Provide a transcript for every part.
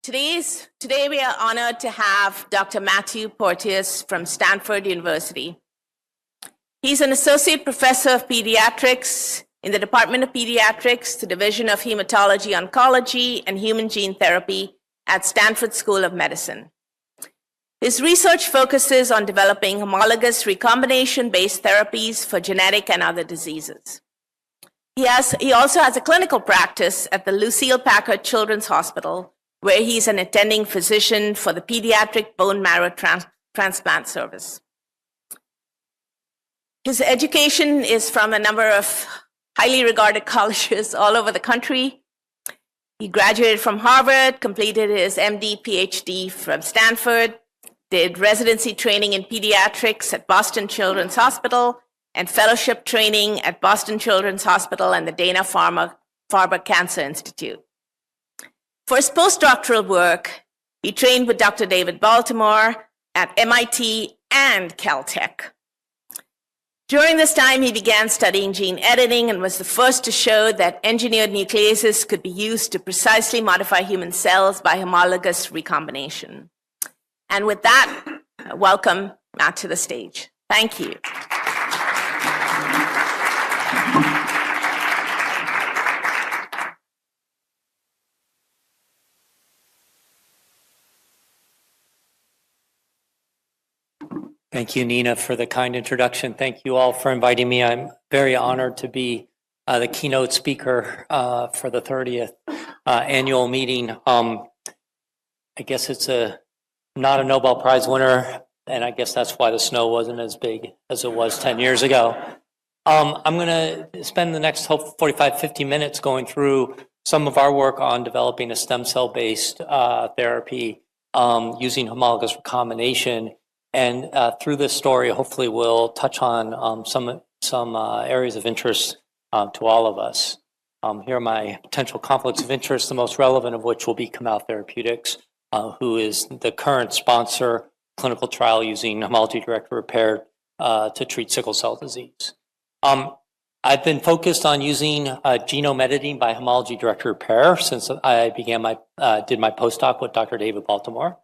Today we are honored to have Dr. Matthew Porteus from Stanford University. He's an associate professor of pediatrics in the Department of Pediatrics, the Division of Hematology Oncology and Human Gene Therapy at Stanford School of Medicine. His research focuses on developing homologous recombination-based therapies for genetic and other diseases. He also has a clinical practice at the Lucile Packard Children's Hospital, where he's an attending physician for the Pediatric Bone Marrow Transplant Service. His education is from a number of highly regarded colleges all over the country. He graduated from Harvard, completed his MD, PhD from Stanford, did residency training in pediatrics at Boston Children's Hospital, and fellowship training at Boston Children's Hospital and the Dana-Farber Cancer Institute. For his postdoctoral work, he trained with Dr. David Baltimore at MIT and Caltech. During this time, he began studying gene editing and was the first to show that engineered nucleases could be used to precisely modify human cells by homologous recombination. And with that, welcome Matt to the stage. Thank you. Thank you, Nina, for the kind introduction. Thank you all for inviting me. I'm very honored to be the keynote speaker for the 30th annual meeting. I guess it's not a Nobel Prize winner, and I guess that's why the snow wasn't as big as it was 10 years ago. I'm going to spend the next 45, 50 minutes going through some of our work on developing a stem cell-based therapy using homologous recombination. And through this story, hopefully we'll touch on some areas of interest to all of us. Here are my potential conflicts of interest, the most relevant of which will be Kamau Therapeutics, who is the current sponsor clinical trial using homology-directed repair to treat sickle cell disease. I've been focused on using genome editing by homology-directed repair since I did my postdoc with Dr. David Baltimore.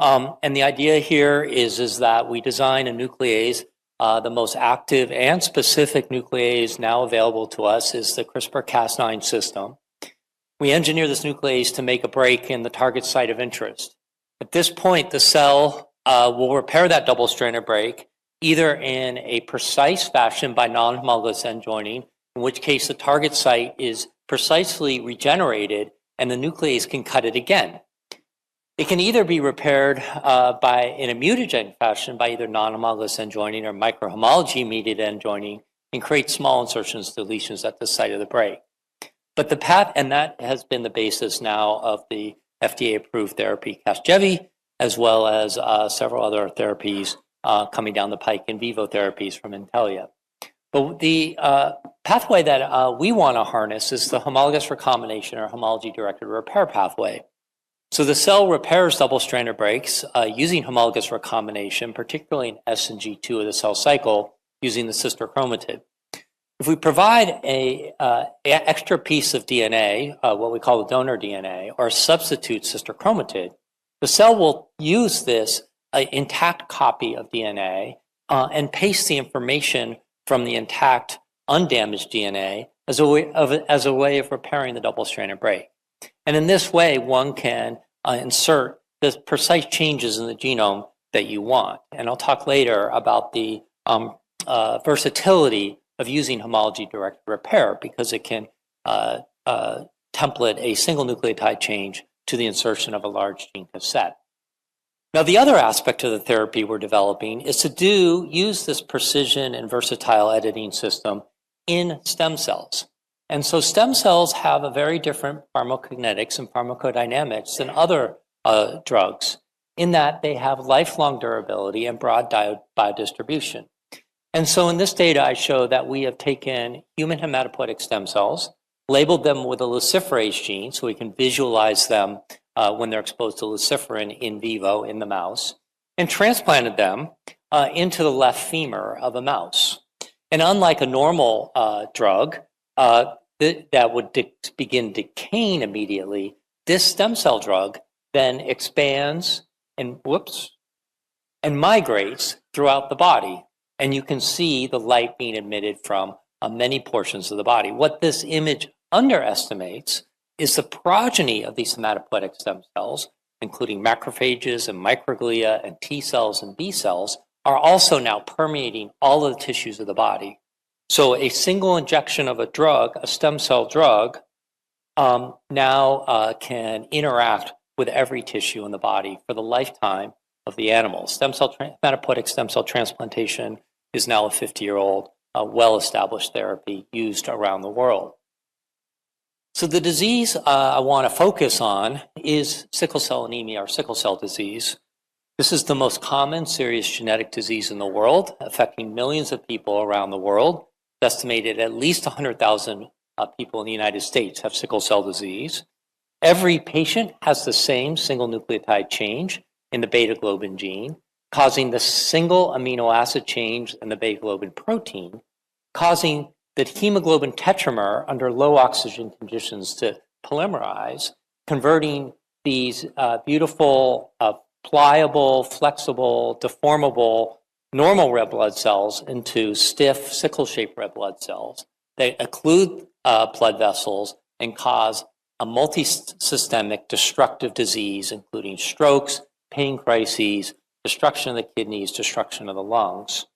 And the idea here is that we design a nuclease. The most active and specific nuclease now available to us is the CRISPR-Cas9 system. We engineer this nuclease to make a break in the target site of interest. At this point, the cell will repair that double-stranded break either in a precise fashion by non-homologous end joining, in which case the target site is precisely regenerated and the nuclease can cut it again. It can either be repaired in a mutagen fashion by either non-homologous end joining or microhomology-mediated end joining and create small insertions, deletions at the site of the break. But and that has been the basis now of the FDA-approved therapy CASSS as well as several other therapies coming down the pike, in vivo therapies from Intellia. But the pathway that we want to harness is the homologous recombination or homology-directed repair pathway. So the cell repairs double-stranded breaks using homologous recombination, particularly in S and G2 of the cell cycle, using the sister chromatid. If we provide an extra piece of DNA, what we call the donor DNA, or a substitute sister chromatid, the cell will use this intact copy of DNA and paste the information from the intact, undamaged DNA as a way of repairing the double-stranded break. And in this way, one can insert the precise changes in the genome that you want. And I'll talk later about the versatility of using homology-directed repair because it can template a single nucleotide change to the insertion of a large gene cassette. Now, the other aspect of the therapy we're developing is to use this precision and versatile editing system in stem cells. And so stem cells have a very different pharmacokinetics and pharmacodynamics than other drugs in that they have lifelong durability and broad biodistribution. And so in this data, I show that we have taken human hematopoietic stem cells, labeled them with a luciferase gene so we can visualize them when they're exposed to luciferin in vivo in the mouse, and transplanted them into the left femur of a mouse. And unlike a normal drug, that would begin decaying immediately, this stem cell drug then expands and migrates throughout the body. And you can see the light being emitted from many portions of the body. What this image underestimates is the progeny of these hematopoietic stem cells, including macrophages and microglia and T cells and B cells, are also now permeating all of the tissues of the body. So a single injection of a drug, a stem cell drug, now can interact with every tissue in the body for the lifetime of the animal. Hematopoietic stem cell transplantation is now a 50-year-old, well-established therapy used around the world. So the disease I want to focus on is sickle cell anemia or sickle cell disease. This is the most common serious genetic disease in the world, affecting millions of people around the world. It's estimated at least 100,000 people in the United States have sickle cell disease. Every patient has the same single nucleotide change in the beta globin gene, causing the single amino acid change in the beta globin protein, causing the hemoglobin tetramer under low oxygen conditions to polymerize, converting these beautiful, pliable, flexible, deformable, normal red blood cells into stiff, sickle-shaped red blood cells. They occlude blood vessels and cause a multisystemic destructive disease, including strokes, pain crises, destruction of the kidneys, destruction of the lungs.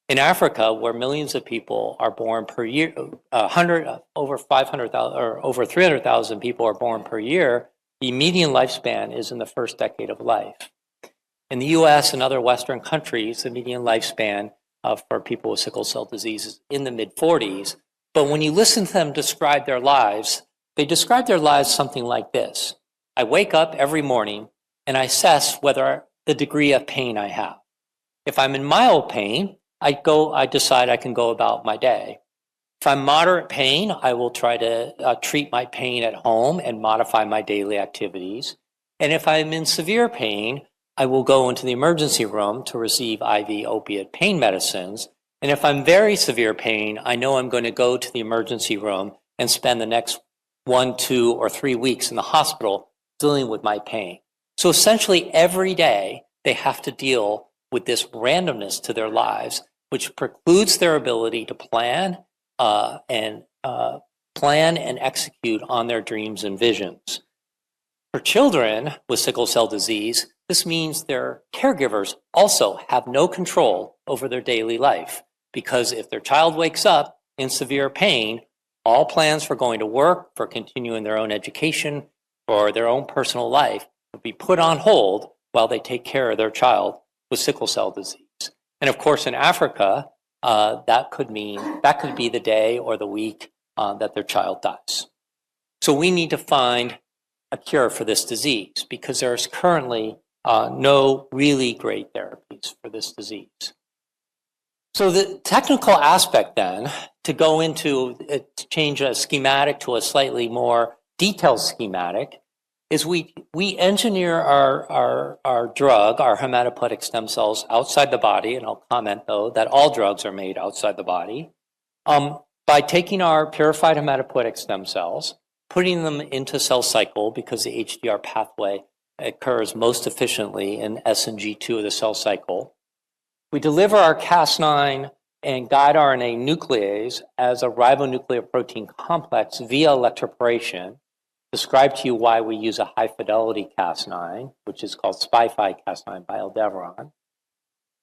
In Africa, where millions of people are born per year, over 500,000 or over 300,000 people are born per year, the median lifespan is in the first decade of life. In the US and other Western countries, the median lifespan for people with sickle cell disease is in the mid-40s. But when you listen to them describe their lives, they describe their lives something like this. I wake up every morning and I assess whether the degree of pain I have. If I'm in mild pain, I decide I can go about my day. If I'm moderate pain, I will try to treat my pain at home and modify my daily activities. And if I'm in severe pain, I will go into the emergency room to receive IV opiate pain medicines. And if I'm very severe pain, I know I'm going to go to the emergency room and spend the next 1, 2, or 3 weeks in the hospital dealing with my pain. So essentially every day they have to deal with this randomness to their lives, which precludes their ability to plan and execute on their dreams and visions. For children with sickle cell disease, this means their caregivers also have no control over their daily life, because if their child wakes up in severe pain, all plans for going to work, for continuing their own education, for their own personal life will be put on hold while they take care of their child with sickle cell disease. And of course, in Africa, that could be the day or the week that their child dies. So we need to find a cure for this disease, because there's currently no really great therapies for this disease. So the technical aspect then, to go into, to change a schematic to a slightly more detailed schematic, is we engineer our drug, our hematopoietic stem cells, outside the body, and I'll comment though that all drugs are made outside the body, by taking our purified hematopoietic stem cells, putting them into cell cycle, because the HDR pathway occurs most efficiently in S and G2 of the cell cycle. We deliver our Cas9 and guide RNA nuclease as a ribonucleoprotein complex via electroporation. Describe to you why we use a high-fidelity Cas9, which is called SPI5 Cas9 by Aldebaran.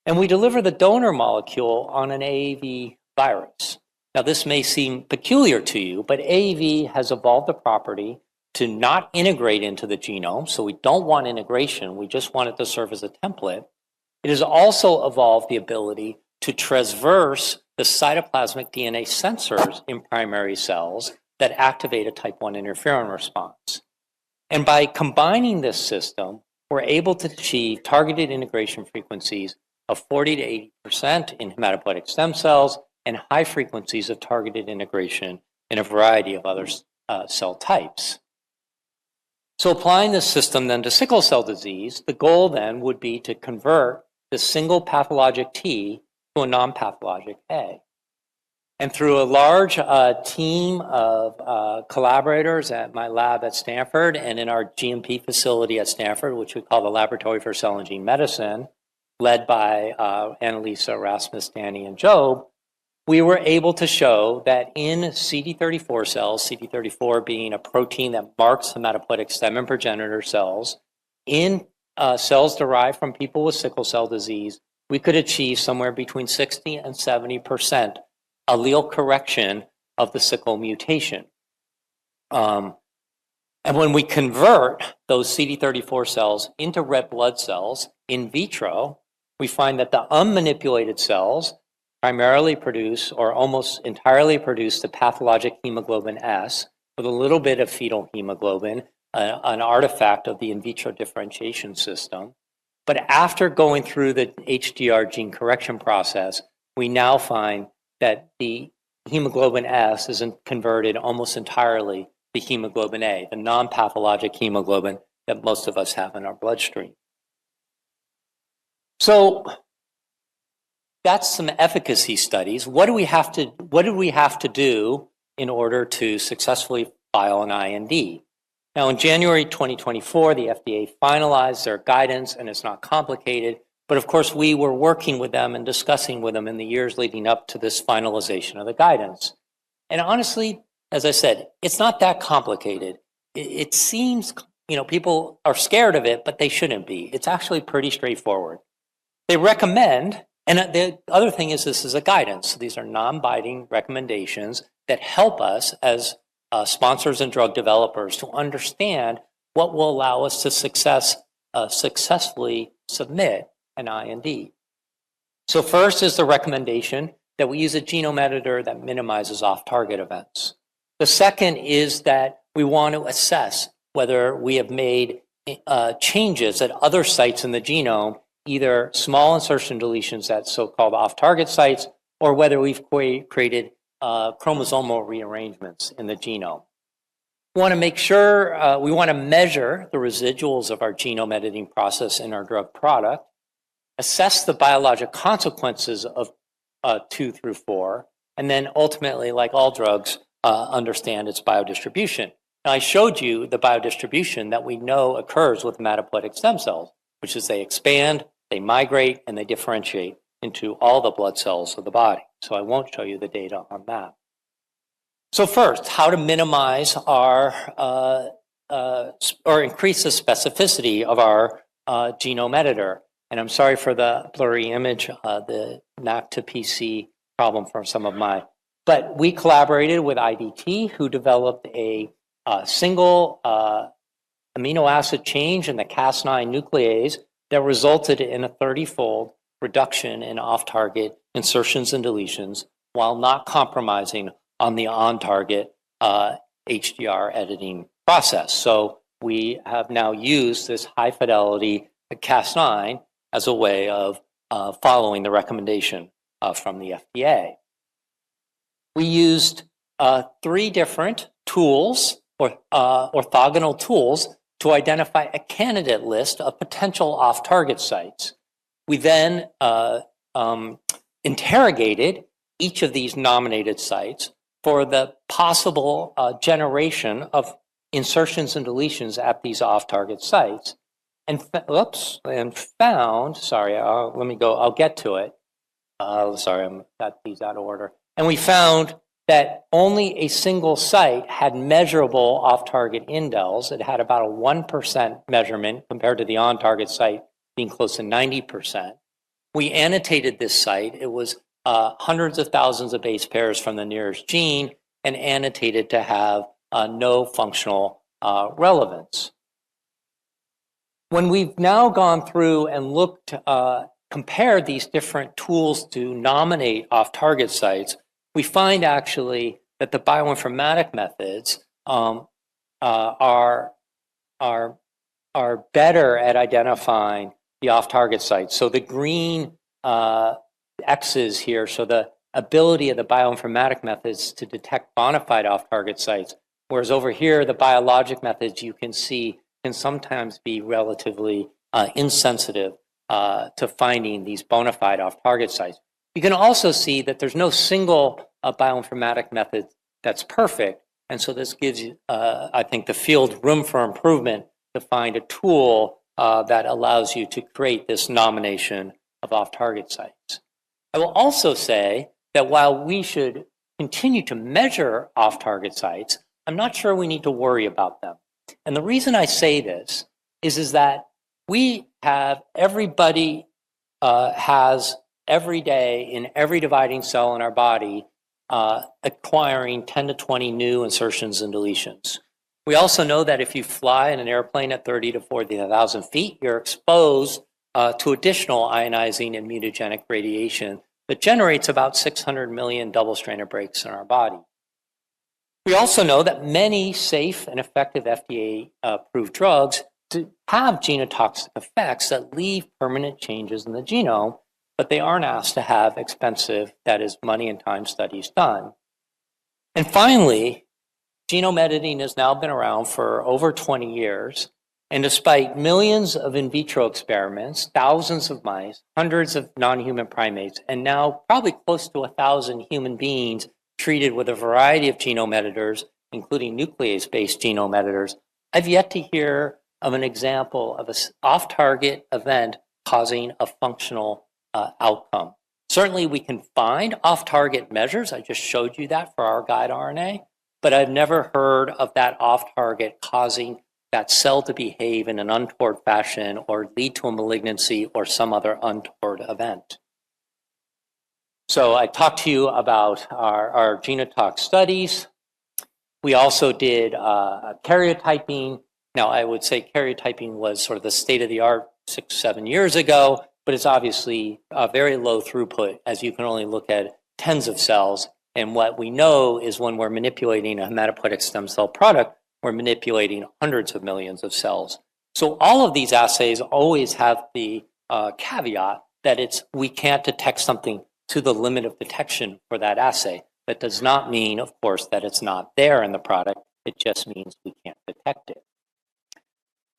And we deliver the donor molecule on an AAV virus. Now, this may seem peculiar to you, but AAV has evolved the property to not integrate into the genome, so we don't want integration, we just want it to serve as a template. It has also evolved the ability to traverse the cytoplasmic DNA sensors in primary cells that activate a type 1 interferon response. And by combining this system, we're able to achieve targeted integration frequencies of 40 to 80% in hematopoietic stem cells and high frequencies of targeted integration in a variety of other cell types. So applying this system then to sickle cell disease, the goal then would be to convert the single pathologic T to a non-pathologic A. And through a large team of collaborators at my lab at Stanford and in our GMP facility at Stanford, which we call the Laboratory for Cell and Gene Medicine, led by Annalisa, Rasmus, Danny, and Job, we were able to show that in CD34 cells, CD34 being a protein that marks hematopoietic stem and progenitor cells, in cells derived from people with sickle cell disease, we could achieve somewhere between 60 and 70% allele correction of the sickle mutation. And when we convert those CD34 cells into red blood cells in vitro, we find that the unmanipulated cells primarily produce or almost entirely produce the pathologic hemoglobin S with a little bit of fetal hemoglobin, an artifact of the in vitro differentiation system. But after going through the HDR gene correction process, we now find that the hemoglobin S is converted almost entirely to hemoglobin A, the non-pathologic hemoglobin that most of us have in our bloodstream. So that's some efficacy studies. What do we have to do in order to successfully file an IND? Now, in January 2024, the FDA finalized their guidance, and it's not complicated. But of course, we were working with them and discussing with them in the years leading up to this finalization of the guidance. And honestly, as I said, it's not that complicated. It seems, people are scared of it, but they shouldn't be. It's actually pretty straightforward. They recommend, and the other thing is this is a guidance. So these are non-binding recommendations that help us as sponsors and drug developers to understand what will allow us to successfully submit an IND. So first is the recommendation that we use a genome editor that minimizes off-target events. The second is that we want to assess whether we have made changes at other sites in the genome, either small insertion deletions at so-called off-target sites, or whether we've created chromosomal rearrangements in the genome. We want to make sure, we want to measure the residuals of our genome editing process in our drug product, assess the biologic consequences of 2 through 4, and then ultimately, like all drugs, understand its biodistribution. Now, I showed you the biodistribution that we know occurs with hematopoietic stem cells, which is they expand, they migrate, and they differentiate into all the blood cells of the body. So I won't show you the data on that. So first, how to minimize our, or increase the specificity of our genome editor. And I'm sorry for the blurry image, the NAC to PC problem for some of my, but we collaborated with IDT, who developed a single amino acid change in the Cas9 nuclease that resulted in a 30-fold reduction in off-target insertions and deletions while not compromising on the on-target HDR editing process. So we have now used this high-fidelity Cas9 as a way of following the recommendation from the FDA. We used 3 different tools, or orthogonal tools, to identify a candidate list of potential off-target sites. We then interrogated each of these nominated sites for the possible generation of insertions and deletions at these off-target sites. And found, sorry, let me go, I'll get to it. Sorry, I got these out of order. And we found that only a single site had measurable off-target indels. It had about a 1% measurement compared to the on-target site being close to 90%. We annotated this site. It was hundreds of thousands of base pairs from the nearest gene and annotated to have no functional relevance. When we've now gone through and looked, compared these different tools to nominate off-target sites, we find actually that the bioinformatic methods are better at identifying the off-target sites. So the green X's here, so the ability of the bioinformatic methods to detect bona fide off-target sites, whereas over here, the biologic methods you can see can sometimes be relatively insensitive to finding these bona fide off-target sites. You can also see that there's no single a bioinformatic method that's perfect. And so this gives you, I think, the field room for improvement to find a tool that allows you to create this nomination of off-target sites. I will also say that while we should continue to measure off-target sites, I'm not sure we need to worry about them. And the reason I say this is that we have, everybody has every day in every dividing cell in our body acquiring 10 to 20 new insertions and deletions. We also know that if you fly in an airplane at 30 to 40,000 feet, you're exposed to additional ionizing and mutagenic radiation that generates about 600 million double-stranded breaks in our body. We also know that many safe and effective FDA-approved drugs have genotoxic effects that leave permanent changes in the genome, but they aren't asked to have expensive, that is, money and time studies done. And finally, genome editing has now been around for over 20 years, and despite millions of in vitro experiments, thousands of mice, hundreds of non-human primates, and now probably close to 1,000 human beings treated with a variety of genome editors, including nuclease-based genome editors, I've yet to hear of an example of an off-target event causing a functional outcome. Certainly we can find off-target measures. I just showed you that for our guide RNA, but I've never heard of that off-target causing that cell to behave in an untoward fashion or lead to a malignancy or some other untoward event. So I talked to you about our genotox studies. We also did karyotyping. Now I would say karyotyping was sort of the state of the art 6, 7 years ago, but it's obviously very low throughput as you can only look at tens of cells. And what we know is when we're manipulating a hematopoietic stem cell product, we're manipulating hundreds of millions of cells. So all of these assays always have the caveat that we can't detect something to the limit of detection for that assay. That does not mean, of course, that it's not there in the product. It just means we can't detect it.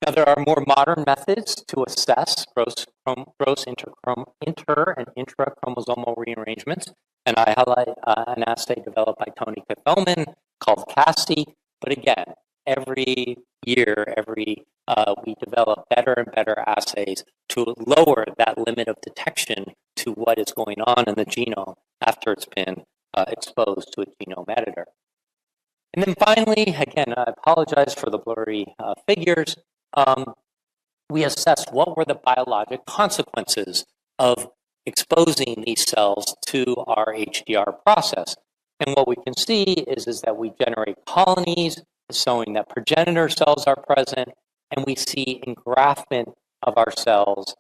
Now, there are more modern methods to assess gross inter and intrachromosomal rearrangements, and I highlight an assay developed by Tony Feldman called CASSS. But again, every year, we develop better and better assays to lower that limit of detection to what is going on in the genome after it's been exposed to a genome editor. And then finally, again, I apologize for the blurry figures. We assessed what were the biologic consequences of exposing these cells to our HDR process. And what we can see is that we generate colonies showing that progenitor cells are present, and we see engraftment of our cells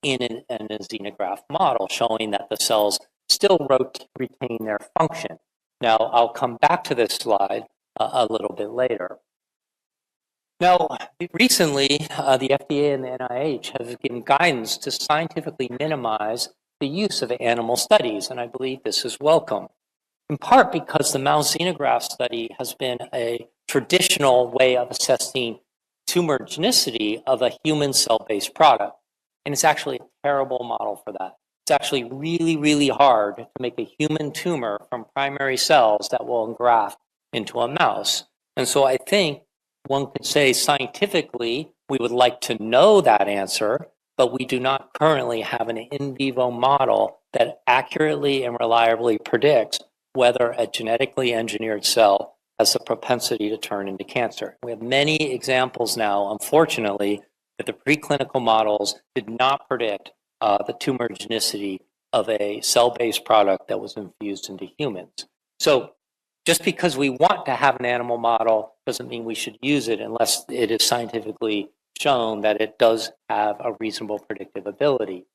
in a xenograft model, showing that the cells still retain their function. Now, I'll come back to this slide a little bit later. Now, recently, the FDA and the NIH have given guidance to scientifically minimize the use of animal studies, and I believe this is welcome. In part because the mouse xenograft study has been a traditional way of assessing tumorigenicity of a human cell-based product, and it's actually a terrible model for that. It's actually really, really hard to make a human tumor from primary cells that will engraft into a mouse. And so I think one could say scientifically, we would like to know that answer, but we do not currently have an in vivo model that accurately and reliably predicts whether a genetically engineered cell has the propensity to turn into cancer. We have many examples now, unfortunately, that the preclinical models did not predict the tumorigenicity of a cell-based product that was infused into humans. So just because we want to have an animal model doesn't mean we should use it unless it is scientifically shown that it does have a reasonable predictive ability.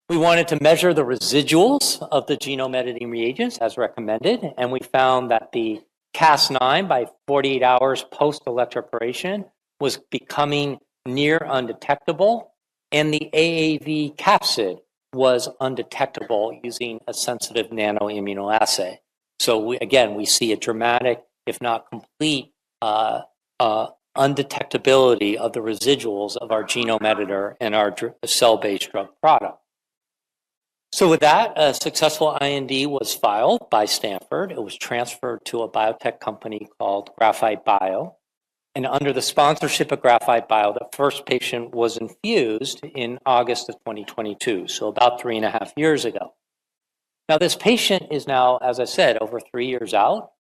We wanted to measure the residuals of the genome editing reagents as recommended, and we found that the Cas9 by 48 hours post-electroporation was becoming near undetectable, and the AAV capsid was undetectable using a sensitive nanoimmunoassay. So we see a dramatic, if not complete, undetectability of the residuals of our genome editor and our cell-based drug product. So with that, a successful IND was filed by Stanford. It was transferred to a biotech company called Graphite Bio. And under the sponsorship of Graphite Bio, the first patient was infused in August of 2022, so about 3.5 years ago. Now, this patient is now, as I said, over 3 years out.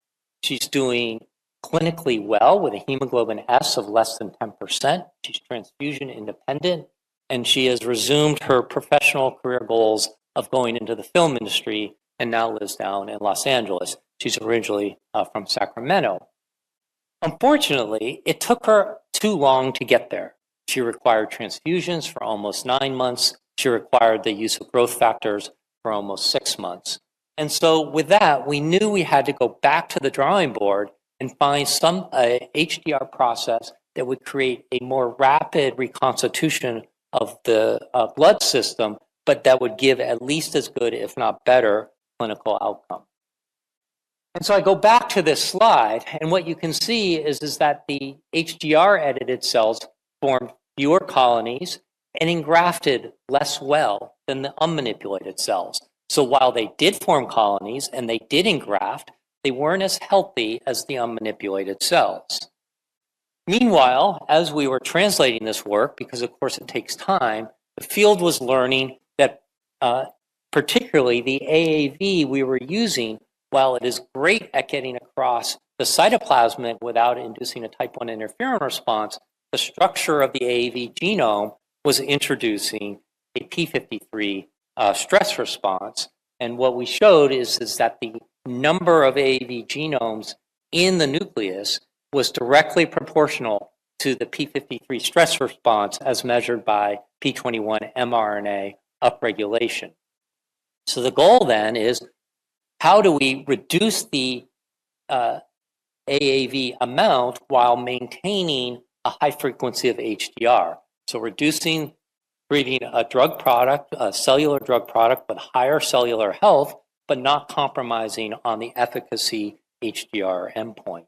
She's doing clinically well with a hemoglobin S of less than 10%. She's transfusion independent, and she has resumed her professional career goals of going into the film industry and now lives down in Los Angeles. She's originally from Sacramento. Unfortunately, it took her too long to get there. She required transfusions for almost 9 months. She required the use of growth factors for almost 6 months. And so with that, we knew we had to go back to the drawing board and find some HDR process that would create a more rapid reconstitution of the blood system, but that would give at least as good, if not better, clinical outcome. And so I go back to this slide, and what you can see is that the HDR-edited cells formed fewer colonies and engrafted less well than the unmanipulated cells. So while they did form colonies and they did engraft, they weren't as healthy as the unmanipulated cells. Meanwhile, as we were translating this work, because of course it takes time, the field was learning that particularly the AAV we were using, while it is great at getting across the cytoplasm without inducing a type 1 interferon response, the structure of the AAV genome was introducing a p53 stress response. And what we showed is that the number of AAV genomes in the nucleus was directly proportional to the p53 stress response as measured by p21 mRNA upregulation. So the goal then is, how do we reduce the AAV amount while maintaining a high frequency of HDR? So creating a drug product, a cellular drug product with higher cellular health, but not compromising on the efficacy HDR endpoint.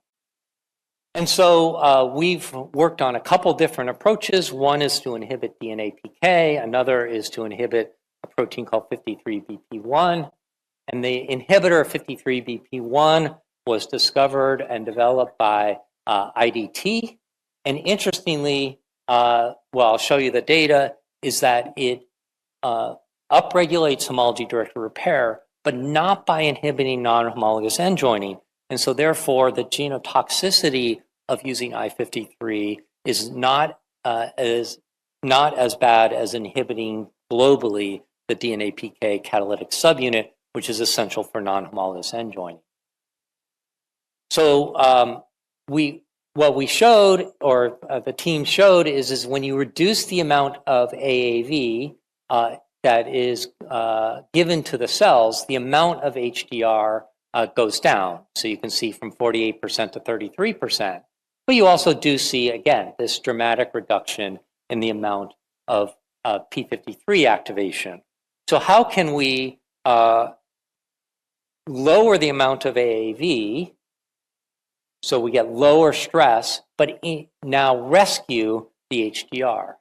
And so we've worked on a couple different approaches. One is to inhibit DNA PK, another is to inhibit a protein called 53BP1. And the inhibitor of 53BP1 was discovered and developed by IDT. And interestingly, well, I'll show you the data, is that it upregulates homology-directed repair, but not by inhibiting non-homologous end joining. And so therefore, the genotoxicity of using I53 is not as bad as inhibiting globally the DNA PK catalytic subunit, which is essential for non-homologous end joining. So what we showed, or the team showed, is when you reduce the amount of AAV that is given to the cells, the amount of HDR goes down. So you can see from 48% to 33%. But you also do see, again, this dramatic reduction in the amount of p53 activation. So how can we lower the amount of AAV so we get lower stress, but now rescue the HDR?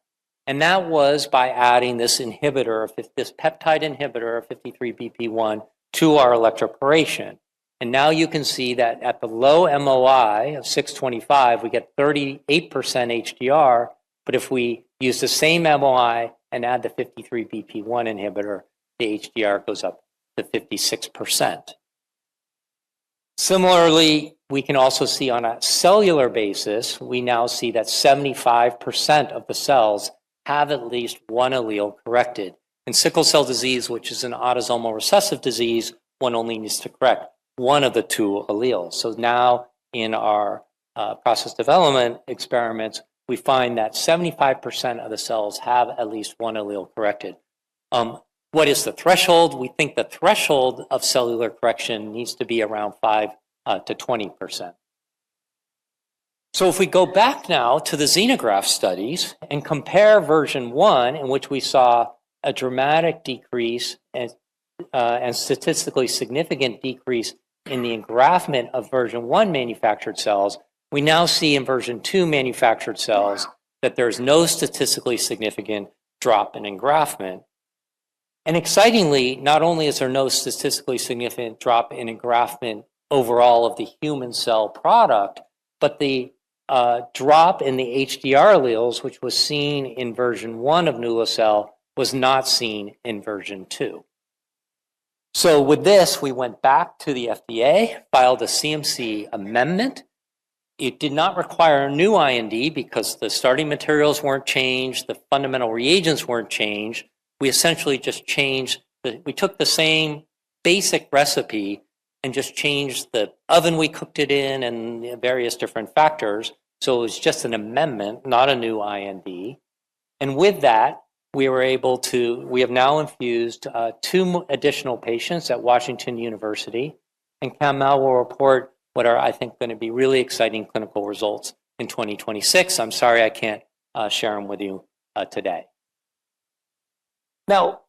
And that was by adding this inhibitor, this peptide inhibitor of 53BP1 to our electroporation. And now you can see that at the low MOI of 625, we get 38% HDR, but if we use the same MOI and add the 53BP1 inhibitor, the HDR goes up to 56%. Similarly, we can also see on a cellular basis, we now see that 75% of the cells have at least one allele corrected. In sickle cell disease, which is an autosomal recessive disease, one only needs to correct one of the two alleles. So now in our process development experiments, we find that 75% of the cells have at least one allele corrected. What is the threshold? We think the threshold of cellular correction needs to be around 5 to 20%. So if we go back now to the xenograft studies and compare version 1, in which we saw a dramatic decrease and statistically significant decrease in the engraftment of version 1 manufactured cells, we now see in version 2 manufactured cells that there's no statistically significant drop in engraftment. And excitingly, not only is there no statistically significant drop in engraftment overall of the human cell product, but the drop in the HDR alleles, which was seen in version 1 of Nulocell, was not seen in version 2. So with this, we went back to the FDA, filed a CMC amendment. It did not require a new IND because the starting materials weren't changed, the fundamental reagents weren't changed. We essentially just changed, we took the same basic recipe and just changed the oven we cooked it in and various different factors. So it was just an amendment, not a new IND. And with that, we have now infused 2 additional patients at Washington University. And Kamel will report what are, I think, going to be really exciting clinical results in 2026. I'm sorry I can't share them with you today. Now,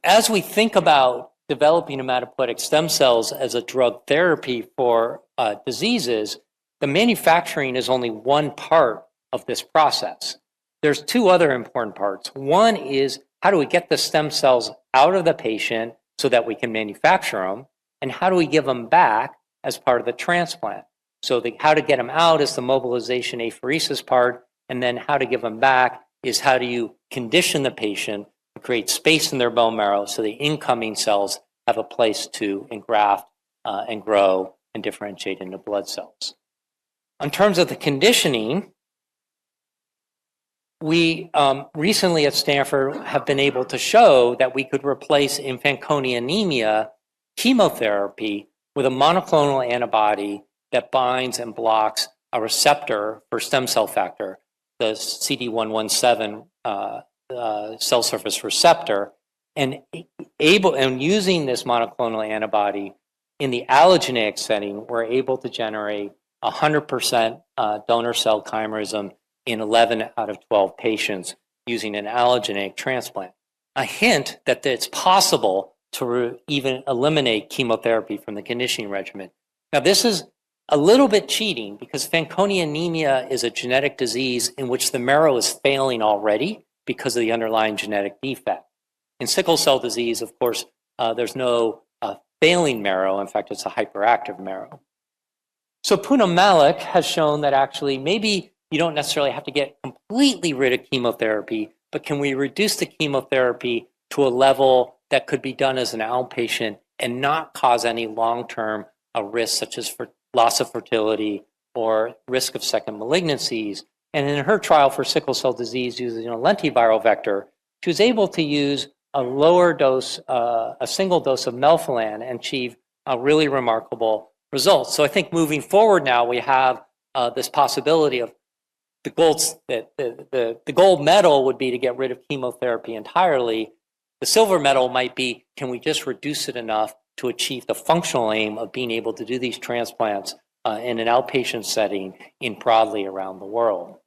as we think about developing hematopoietic stem cells as a drug therapy for diseases, the manufacturing is only one part of this process. There's 2 other important parts. One is, how do we get the stem cells out of the patient so that we can manufacture them? And how do we give them back as part of the transplant? So how to get them out is the mobilization apheresis part, and then how to give them back is how do you condition the patient to create space in their bone marrow so the incoming cells have a place to engraft and grow and differentiate into blood cells. In terms of the conditioning, we recently at Stanford have been able to show that we could replace in Fanconi anemia chemotherapy with a monoclonal antibody that binds and blocks a receptor for stem cell factor, the CD117 cell surface receptor, and using this monoclonal antibody in the allogeneic setting, we're able to generate 100% donor cell chimerism in 11 out of 12 patients using an allogeneic transplant. A hint that it's possible to even eliminate chemotherapy from the conditioning regimen. Now, this is a little bit cheating because Fanconi anemia is a genetic disease in which the marrow is failing already because of the underlying genetic defect. In sickle cell disease, of course, there's no failing marrow. In fact, it's a hyperactive marrow. So Poonam Malik has shown that actually maybe you don't necessarily have to get completely rid of chemotherapy, but can we reduce the chemotherapy to a level that could be done as an outpatient and not cause any long-term risks such as for loss of fertility or risk of second malignancies? And in her trial for sickle cell disease using a lentiviral vector, she was able to use a lower dose, a single dose of melphalan and achieve really remarkable results. So I think moving forward now, we have this possibility of the gold medal would be to get rid of chemotherapy entirely. The silver medal might be, can we just reduce it enough to achieve the functional aim of being able to do these transplants in an outpatient setting broadly around the world?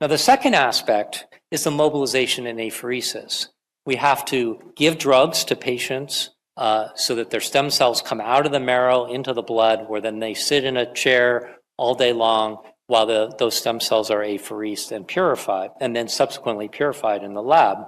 Now, the second aspect is the mobilization and apheresis. We have to give drugs to patients so that their stem cells come out of the marrow into the blood, where then they sit in a chair all day long while those stem cells are apheresed and purified, and then subsequently purified in the lab.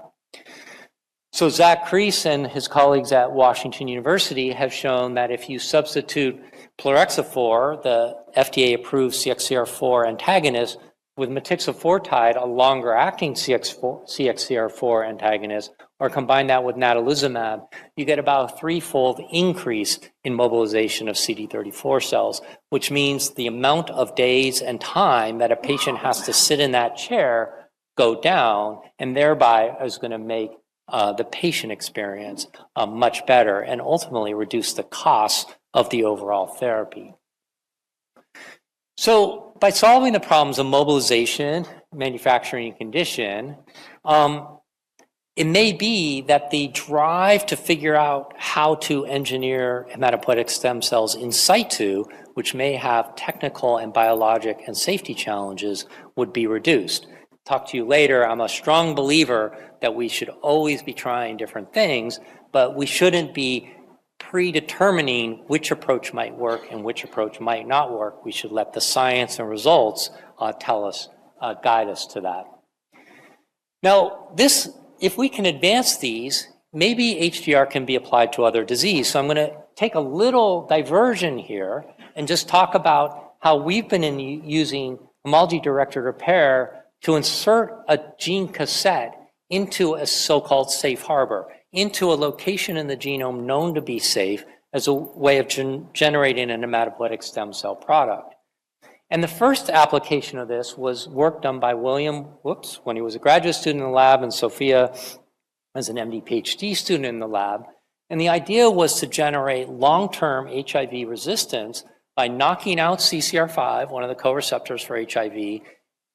So Zach Creese and his colleagues at Washington University have shown that if you substitute plerixafor, the FDA-approved CXCR4 antagonist, with motixafortide, a longer-acting CXCR4 antagonist, or combine that with natalizumab, you get about a 3-fold increase in mobilization of CD34 cells, which means the amount of days and time that a patient has to sit in that chair go down, and thereby is going to make the patient experience much better and ultimately reduce the cost of the overall therapy. So by solving the problems of mobilization, manufacturing, and condition, it may be that the drive to figure out how to engineer hematopoietic stem cells in situ, which may have technical and biologic and safety challenges, would be reduced. Talk to you later. I'm a strong believer that we should always be trying different things, but we shouldn't be predetermining which approach might work and which approach might not work. We should let the science and results guide us to that. Now, if we can advance these, maybe HDR can be applied to other disease. So I'm going to take a little diversion here and just talk about how we've been using homology-directed repair to insert a gene cassette into a so-called safe harbor, into a location in the genome known to be safe as a way of generating an hematopoietic stem cell product. And the first application of this was work done by William, when he was a graduate student in the lab, and Sophia as an MD PhD student in the lab. And the idea was to generate long-term HIV resistance by knocking out CCR5, one of the co-receptors for HIV,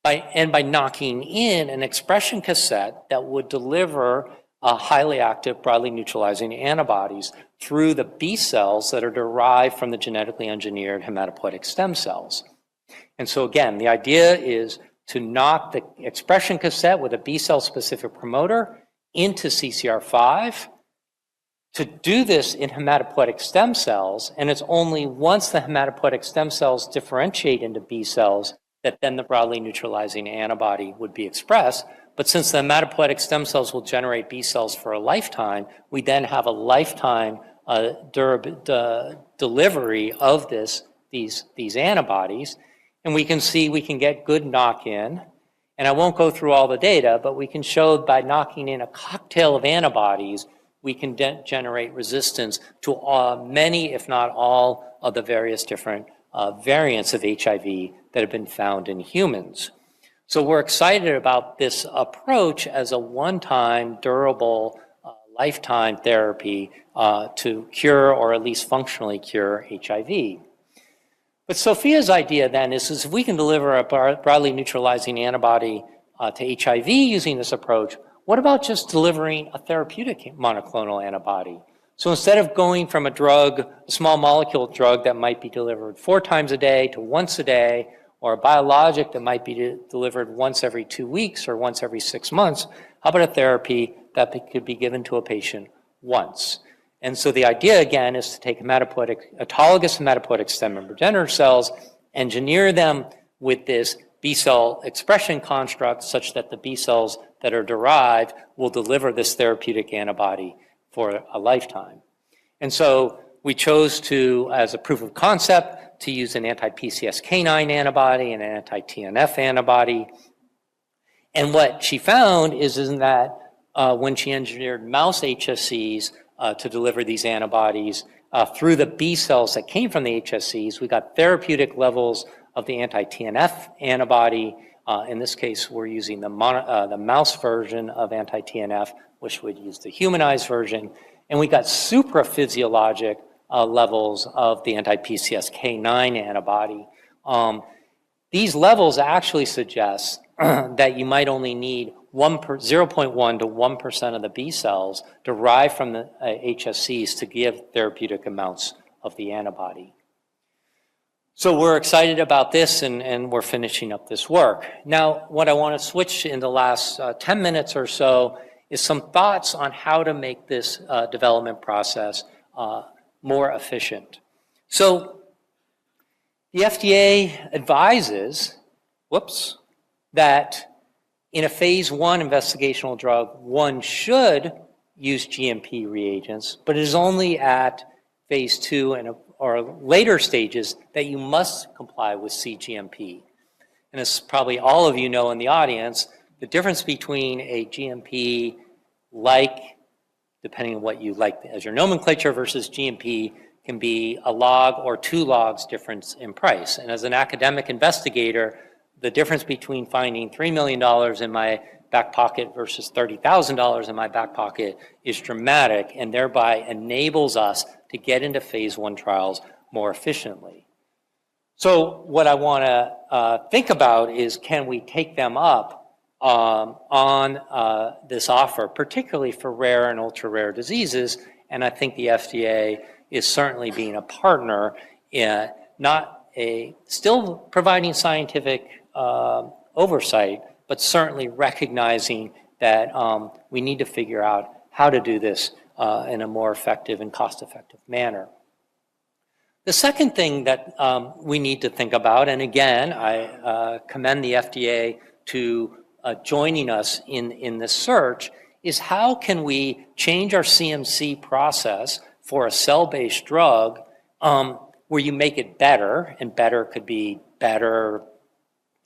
by knocking in an expression cassette that would deliver highly active, broadly neutralizing antibodies through the B cells that are derived from the genetically engineered hematopoietic stem cells. And so again, the idea is to knock the expression cassette with a B cell specific promoter into CCR5, to do this in hematopoietic stem cells, and it's only once the hematopoietic stem cells differentiate into B cells that then the broadly neutralizing antibody would be expressed. But since the hematopoietic stem cells will generate B cells for a lifetime, we then have a lifetime delivery of these antibodies. And we can see we can get good knock-in. And I won't go through all the data, but we can show by knocking in a cocktail of antibodies, we can generate resistance to many, if not all, of the various different variants of HIV that have been found in humans. So we're excited about this approach as a one-time, durable, lifetime therapy to cure or at least functionally cure HIV. But Sophia's idea then is if we can deliver a broadly neutralizing antibody to HIV using this approach, what about just delivering a therapeutic monoclonal antibody? So instead of going from a drug, a small molecule drug that might be delivered 4 times a day to once a day, or a biologic that might be delivered once every 2 weeks or once every 6 months, how about a therapy that could be given to a patient once? And so the idea, again, is to take autologous hematopoietic stem and progenitor cells, engineer them with this B cell expression construct such that the B cells that are derived will deliver this therapeutic antibody for a lifetime. And so we chose to, as a proof of concept, to use an anti-PCSK9 antibody and an anti-TNF antibody. And what she found is that when she engineered mouse HSCs to deliver these antibodies through the B cells that came from the HSCs, we got therapeutic levels of the anti-TNF antibody. In this case, we're using the mouse version of anti-TNF, which would use the humanized version. And we got supraphysiologic levels of the anti-PCSK9 antibody. These levels actually suggest that you might only need 0.1 to 1% of the B cells derived from the HSCs to give therapeutic amounts of the antibody. So we're excited about this and we're finishing up this work. Now, what I want to switch in the last 10 minutes or so is some thoughts on how to make this development process more efficient. So the FDA advises, that in a phase 1 investigational drug, one should use GMP reagents, but it is only at phase 2 or later stages that you must comply with cGMP. And as probably all of you know in the audience, the difference between a GMP depending on what you like as your nomenclature versus GMP, can be a log or 2 logs difference in price. And as an academic investigator, the difference between finding $3 million in my back pocket versus $30,000 in my back pocket is dramatic and thereby enables us to get into phase 1 trials more efficiently. So what I want to think about is, can we take them up on this offer, particularly for rare and ultra-rare diseases? And I think the FDA is certainly being a partner in still providing scientific oversight, but certainly recognizing that we need to figure out how to do this in a more effective and cost-effective manner. The second thing that we need to think about, and again, I commend the FDA to joining us in this search, is how can we change our CMC process for a cell-based drug where you make it better, and better could be better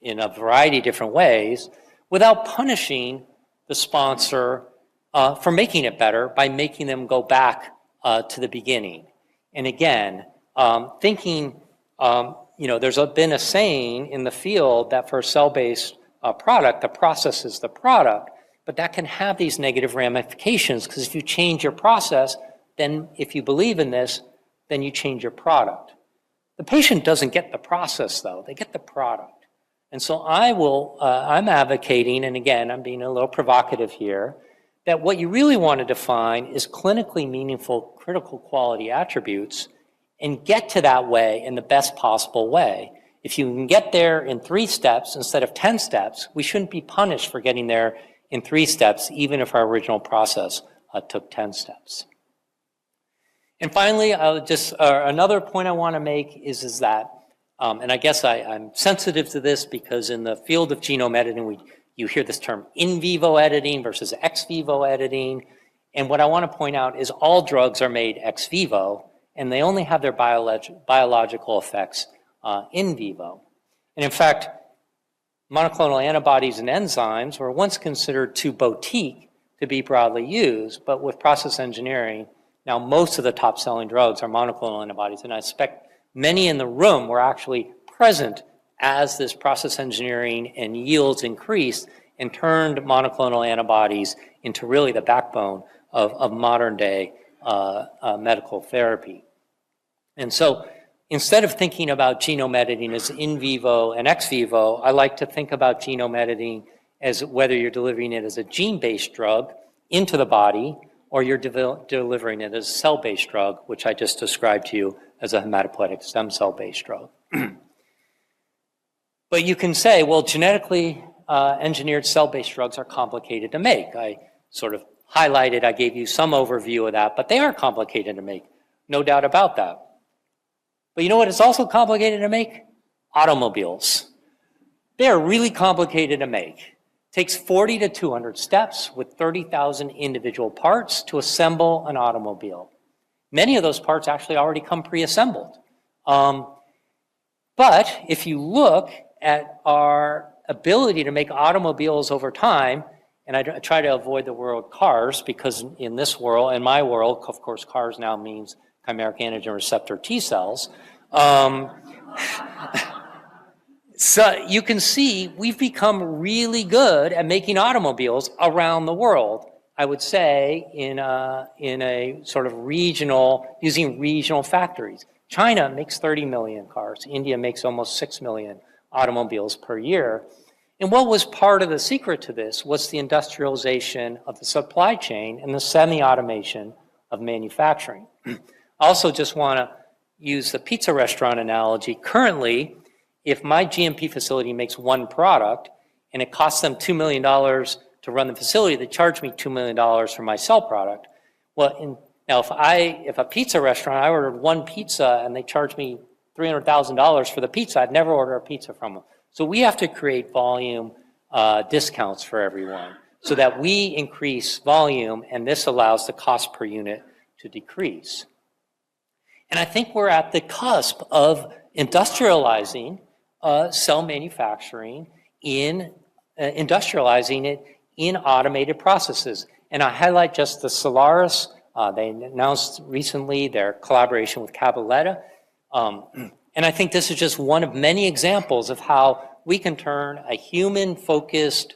in a variety of different ways, without punishing the sponsor for making it better by making them go back to the beginning. And again, thinking, there's been a saying in the field that for a cell-based product, the process is the product, but that can have these negative ramifications because if you change your process, then if you believe in this, then you change your product. The patient doesn't get the process though, they get the product. And so I'm advocating, and again, I'm being a little provocative here, that what you really want to define is clinically meaningful critical quality attributes and get to that way in the best possible way. If you can get there in 3 steps instead of 10 steps, we shouldn't be punished for getting there in 3 steps, even if our original process took 10 steps. And finally, another point I want to make is that, and I guess I'm sensitive to this because in the field of genome editing, you hear this term in vivo editing versus ex vivo editing. And what I want to point out is all drugs are made ex vivo, and they only have their biological effects in vivo. And in fact, monoclonal antibodies and enzymes were once considered too boutique to be broadly used, but with process engineering, now most of the top-selling drugs are monoclonal antibodies, and I expect many in the room were actually present as this process engineering and yields increased and turned monoclonal antibodies into really the backbone of modern-day medical therapy. And so instead of thinking about genome editing as in vivo and ex vivo, I like to think about genome editing as whether you're delivering it as a gene-based drug into the body or you're delivering it as a cell-based drug, which I just described to you as a hematopoietic stem cell-based drug. But you can say, well, genetically engineered cell-based drugs are complicated to make. I sort of highlighted, I gave you some overview of that, but they are complicated to make, no doubt about that. But you know what is also complicated to make? Automobiles. They are really complicated to make. It takes 40 to 200 steps with 30,000 individual parts to assemble an automobile. Many of those parts actually already come pre-assembled. But if you look at our ability to make automobiles over time, and I try to avoid the word cars because in this world, in my world, of course, cars now means chimeric antigen receptor T cells. So you can see we've become really good at making automobiles around the world. I would say in a sort of regional, using regional factories. China makes 30 million cars. India makes almost 6 million automobiles per year. And what was part of the secret to this was the industrialization of the supply chain and the semi-automation of manufacturing. I also just want to use the pizza restaurant analogy. Currently, if my GMP facility makes one product and it costs them $2 million to run the facility, they charge me $2 million for my cell product. Well, now if a pizza restaurant, I ordered one pizza and they charge me $300,000 for the pizza, I'd never order a pizza from them. So we have to create volume discounts for everyone so that we increase volume, and this allows the cost per unit to decrease. And I think we're at the cusp of industrializing cell manufacturing industrializing it in automated processes. And I highlight just the Solaris. They announced recently their collaboration with Cabaletta. And I think this is just one of many examples of how we can turn a human-focused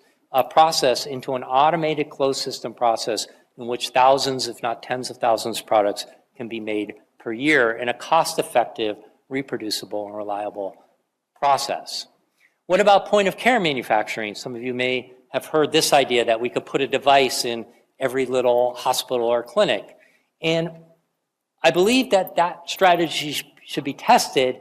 process into an automated closed system process in which thousands, if not tens of thousands of products can be made per year in a cost-effective, reproducible, and reliable process. What about point-of-care manufacturing? Some of you may have heard this idea that we could put a device in every little hospital or clinic. And I believe that that strategy should be tested,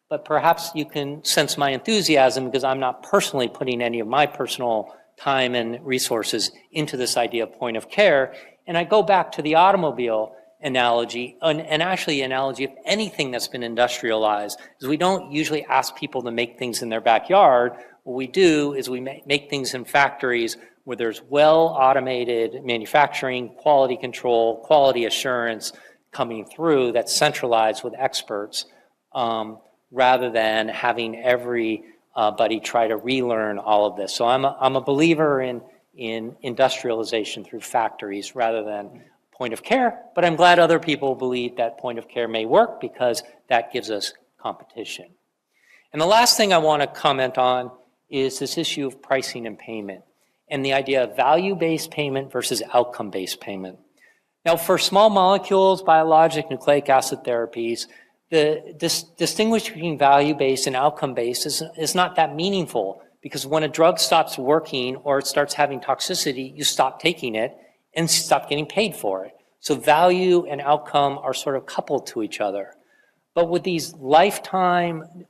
but perhaps you can sense my enthusiasm because I'm not personally putting any of my personal time and resources into this idea of point of care. And I go back to the automobile analogy, and actually the analogy of anything that's been industrialized, is we don't usually ask people to make things in their backyard. What we do is we make things in factories where there's well-automated manufacturing, quality control, quality assurance coming through that's centralized with experts, rather than having everybody try to relearn all of this. So I'm a believer in industrialization through factories rather than point of care, but I'm glad other people believe that point of care may work because that gives us competition. And the last thing I want to comment on is this issue of pricing and payment and the idea of value-based payment versus outcome-based payment. Now, for small molecules, biologic, nucleic acid therapies, the distinguish between value-based and outcome-based is not that meaningful, because when a drug stops working or it starts having toxicity, you stop taking it and stop getting paid for it. So value and outcome are sort of coupled to each other. But with these lifetime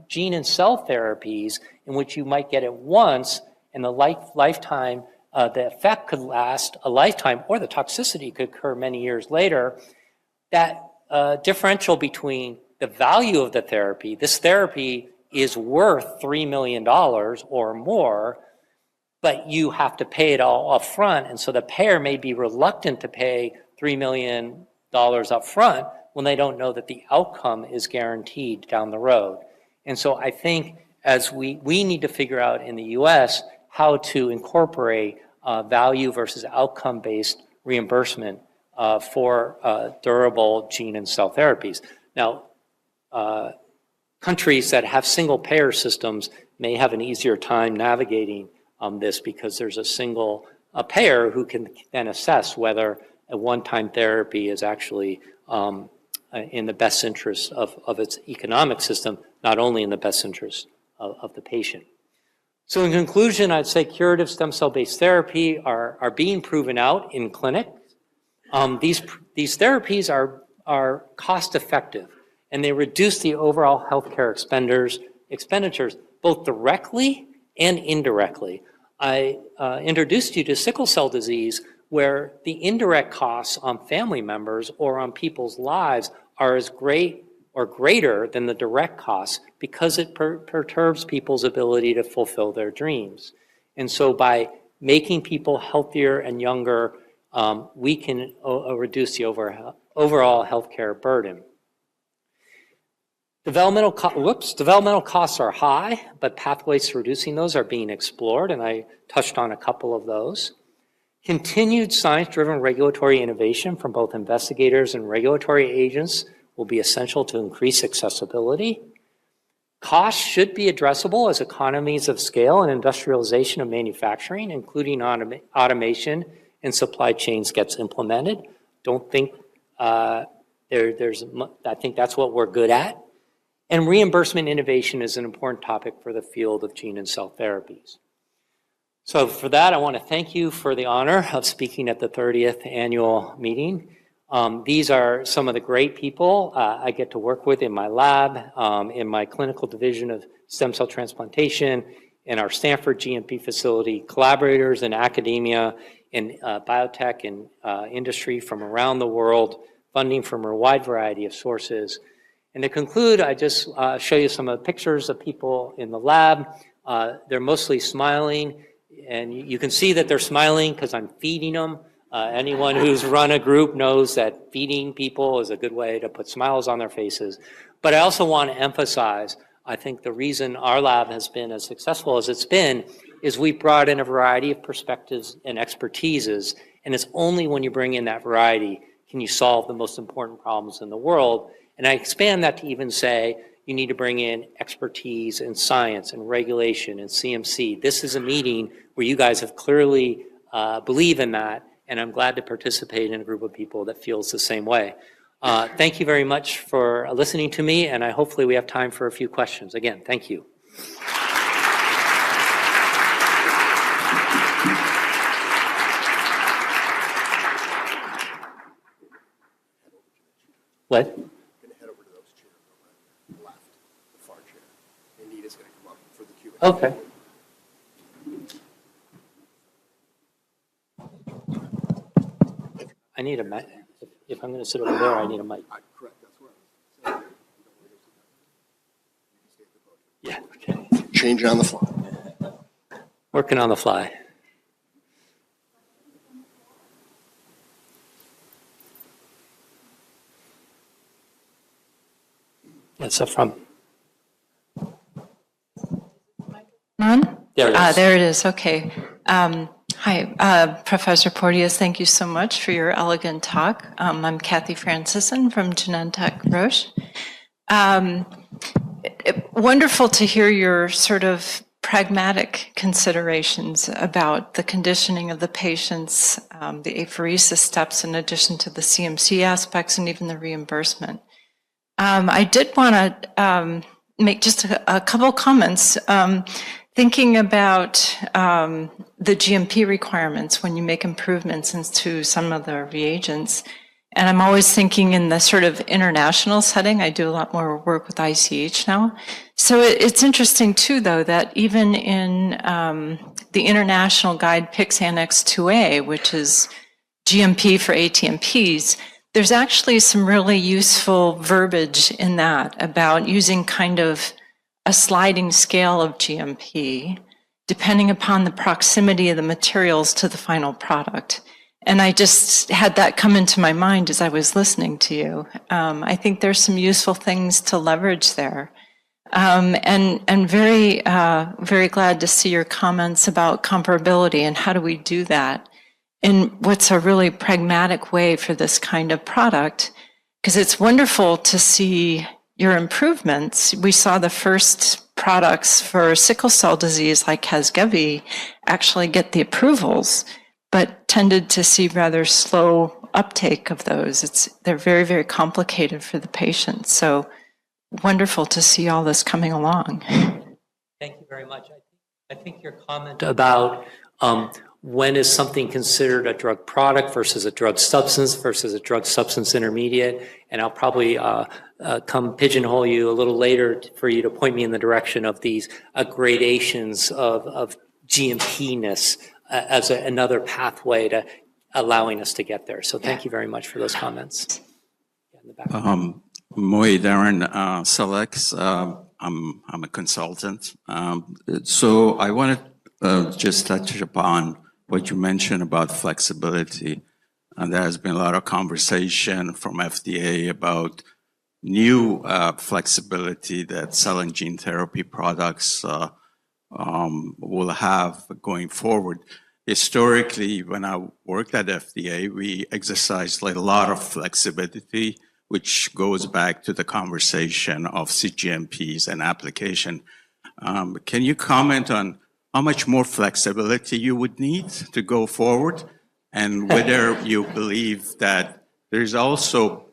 gene and cell therapies, in which you might get it once, and the lifetime, the effect could last a lifetime, or the toxicity could occur many years later, that differential between the value of the therapy, this therapy is worth $3 million or more, but you have to pay it all up front, and so the payer may be reluctant to pay $3 million up front when they don't know that the outcome is guaranteed down the road. And so I think as we need to figure out in the US how to incorporate value versus outcome-based reimbursement for durable gene and cell therapies. Now, countries that have single payer systems may have an easier time navigating this, because there's a single payer who can then assess whether a one-time therapy is actually in the best interest of its economic system, not only in the best interest of the patient. So in conclusion, I'd say curative stem cell-based therapy are being proven out in clinic. These therapies are cost-effective, and they reduce the overall healthcare expenditures both directly and indirectly. I introduced you to sickle cell disease, where the indirect costs on family members or on people's lives are as great or greater than the direct costs, because it perturbs people's ability to fulfill their dreams. And so by making people healthier and younger, we can reduce the overall healthcare burden. Developmental costs are high, but pathways to reducing those are being explored, and I touched on a couple of those. Continued science-driven regulatory innovation from both investigators and regulatory agents will be essential to increase accessibility. Costs should be addressable as economies of scale and industrialization of manufacturing, including automation and supply chains, gets implemented. Don't think I think that's what we're good at. And reimbursement innovation is an important topic for the field of gene and cell therapies. So for that, I want to thank you for the honor of speaking at the 30th annual meeting. These are some of the great people I get to work with in my lab, in my clinical division of stem cell transplantation, in our Stanford GMP facility, collaborators in academia, in biotech and industry from around the world, funding from a wide variety of sources. And to conclude, I just show you some of the pictures of people in the lab. They're mostly smiling, and you can see that they're smiling because I'm feeding them. Anyone who's run a group knows that feeding people is a good way to put smiles on their faces. But I also want to emphasize, I think the reason our lab has been as successful as it's been is we brought in a variety of perspectives and expertises, and it's only when you bring in that variety can you solve the most important problems in the world. And I expand that to even say you need to bring in expertise in science and regulation and CMC. This is a meeting where you guys have clearly believe in that, and I'm glad to participate in a group of people that feels the same way. Thank you very much for listening to me, and hopefully we have time for a few questions. Again, thank you. What? Going to head over to those chairs on the left, the far chair. And Nita's going to come up for the Q&A. Okay. I need a mic. If I'm going to sit over there, I need a mic. Correct, that's what I was saying. You can stay at the podium. Yeah, okay. Change it on the fly. Working on the fly. It's up front. On? There it is. There it is. Okay. Hi, Professor Porteus. Thank you so much for your elegant talk. I'm Kathy Francison from Genentech Roche. Wonderful to hear your sort of pragmatic considerations about the conditioning of the patients, the apheresis steps in addition to the CMC aspects and even the reimbursement. I did want to make just a couple comments. Thinking about the GMP requirements when you make improvements into some of the reagents. And I'm always thinking in the sort of international setting. I do a lot more work with ICH now. So it's interesting too, though, that even in the International Guide PICS Annex 2A, which is GMP for ATMPs, there's actually some really useful verbiage in that about using kind of a sliding scale of GMP, depending upon the proximity of the materials to the final product. And I just had that come into my mind as I was listening to you. I think there's some useful things to leverage there. And very, very glad to see your comments about comparability and how do we do that in what's a really pragmatic way for this kind of product. Because it's wonderful to see your improvements. We saw the first products for sickle cell disease like Casgevy actually get the approvals, but tended to see rather slow uptake of those. They're very, very complicated for the patients. So wonderful to see all this coming along. Thank you very much. I think your comment about when is something considered a drug product versus a drug substance intermediate, and I'll probably come pigeonhole you a little later for you to point me in the direction of these gradations of GMP-ness as another pathway to allowing us to get there. So thank you very much for those comments. In the back. Moy Darren Selex. I'm a consultant. So I want to just touch upon what you mentioned about flexibility. And there has been a lot of conversation from FDA about new flexibility that cell and gene therapy products will have going forward. Historically, when I worked at FDA, we exercised a lot of flexibility, which goes back to the conversation of CGMPs and application. Can you comment on how much more flexibility you would need to go forward, and whether you believe that there's also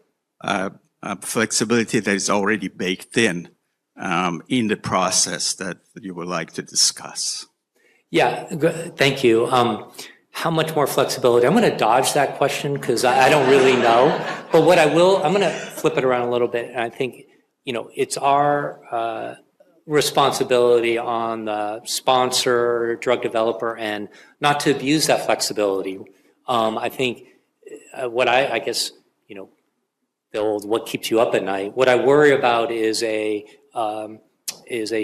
flexibility that is already baked in the process that you would like to discuss? Yeah, thank you. How much more flexibility? I'm going to dodge that question because I don't really know. But what I will, I'm going to flip it around a little bit. And I think, it's our responsibility on the sponsor, drug developer, and not to abuse that flexibility. I think what I guess, the old what keeps you up at night, what I worry about is a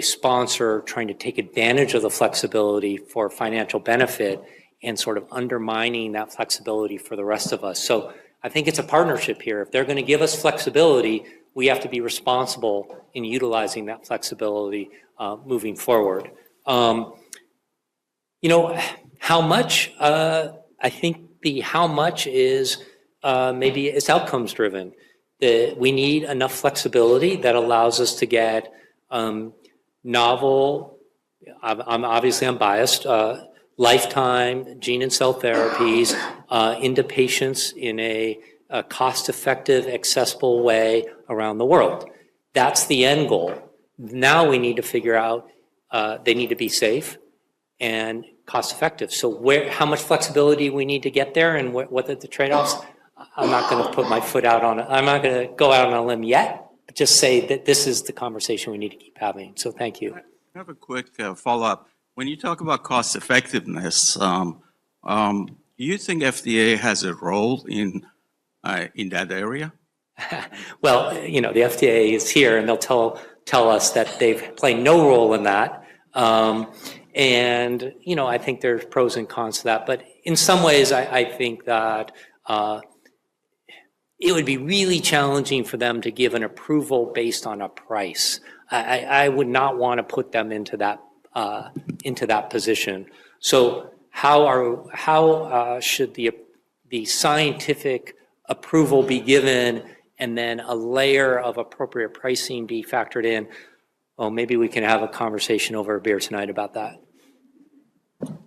sponsor trying to take advantage of the flexibility for financial benefit and sort of undermining that flexibility for the rest of us. So I think it's a partnership here. If they're going to give us flexibility, we have to be responsible in utilizing that flexibility moving forward. How much? I think the how much is maybe it's outcomes driven. We need enough flexibility that allows us to get novel, I'm biased, lifetime gene and cell therapies into patients in a cost-effective, accessible way around the world. That's the end goal. Now we need to figure out they need to be safe and cost-effective. So how much flexibility we need to get there and what are the trade-offs? I'm not going to put my foot out on it. I'm not going to go out on a limb yet, but just say that this is the conversation we need to keep having. So thank you. I have a quick follow-up. When you talk about cost effectiveness, do you think FDA has a role in that area? Well, the FDA is here, and they'll tell us that they've played no role in that. And I think there's pros and cons to that. But in some ways, I think that it would be really challenging for them to give an approval based on a price. I would not want to put them into that position. So how should the scientific approval be given, and then a layer of appropriate pricing be factored in? Oh, maybe we can have a conversation over a beer tonight about that.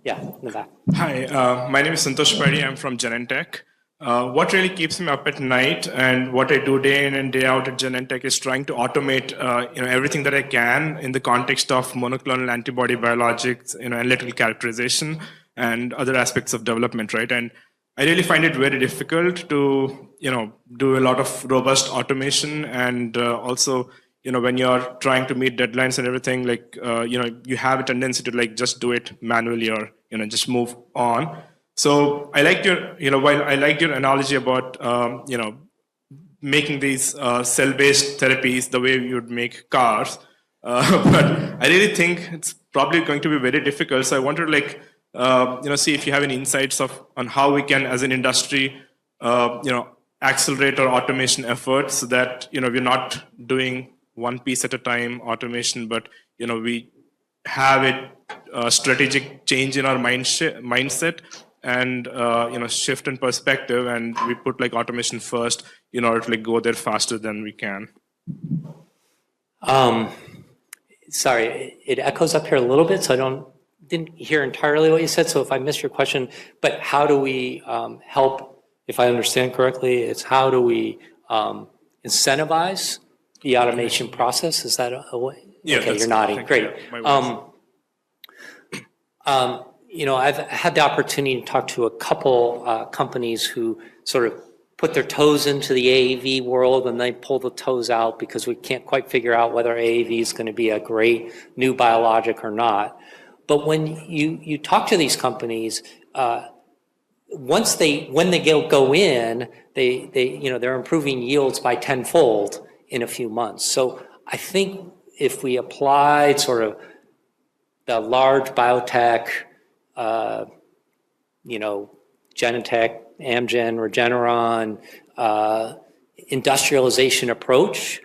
Yeah, in the back. Hi, my name is Santosh Pari. I'm from Genentech. What really keeps me up at night and what I do day in and day out at Genentech is trying to automate everything that I can in the context of monoclonal antibody biologics, analytical characterization and other aspects of development, right? And I really find it very difficult to do a lot of robust automation, and also when you're trying to meet deadlines and everything, like you have a tendency to just do it manually or just move on. So I liked your while I liked your analogy about making these cell-based therapies the way you would make cars, but I really think it's probably going to be very difficult. So I wanted to see if you have any insights on how we can, as an industry, accelerate our automation efforts so that we're not doing one piece at a time automation, but we have a strategic change in our mindset and shift in perspective, and we put automation first in order to go there faster than we can. Sorry, it echoes up here a little bit, so didn't hear entirely what you said. So if I missed your question, but how do we help? If I understand correctly, it's how do we incentivize the automation process? Is that a way? Yeah. Okay, you're nodding. Great. I've had the opportunity to talk to a couple companies who sort of put their toes into the AAV world, and they pull the toes out because we can't quite figure out whether AAV is going to be a great new biologic or not. But when you talk to these companies, when they go in, they're improving yields by tenfold in a few months. So I think if we applied sort of the large biotech, Genentech, Amgen, Regeneron, industrialization approach